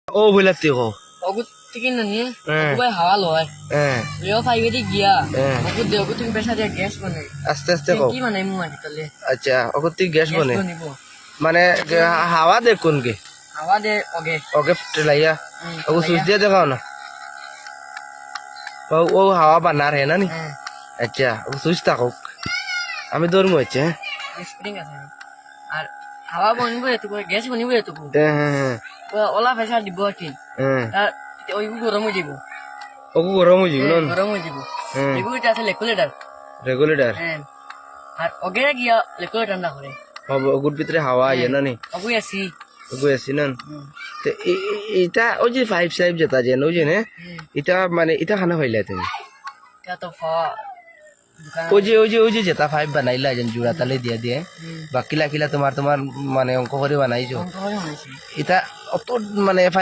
ও বইলাতে কো অগুত থেকে না নিয়ে ভাই হাওয়া লয় লেও ফাইভে দি গিয়া অগুত দে অগুত তুমি পেশা দিয়ে গ্যাস বানাই আস্তে আস্তে কো কি বানাই মু মাটি তলে আচ্ছা অগতি গ্যাস বনে বনিব মানে হাওয়া দেখুন কে হাওয়া দে ওকে ওকে টেলাইয়া ও সুইচ দিয়ে দেখাও না ও হাওয়া বানার है ना नी अच्छा वो সুইচ থাকুক আমি দৌড়মু হচ্ছে স্প্রিং আছে আর হাওয়া বনিব এত করে গ্যাস বনিব এত হ্যাঁ ওলা পেশা দিব কি আর ওই গরম হয়ে যাব ও গরম হয়ে যাবে না গরম হয়ে যাব রেগুলেটর আছে রেগুলেটর হ্যাঁ আর ওকে গিয়া রেগুলেটর ঠান্ডা করে হবে ওগুর ভিতরে হাওয়া আইয়া না নি অগুই আছি ওগু আছি না তো এটা ওই যে ফাইভ সাইভ যেটা যেন ওই যে এটা মানে এটা খানা হইলা তুমি क्या तो ওই যে যেটা ফাইভ বানাইলা যেন জোড়া তালে দিয়া দিয়ে বাকিলা কিলা তোমার মানে অঙ্ক করে বানাইছো এটা অত মানে ফাইভ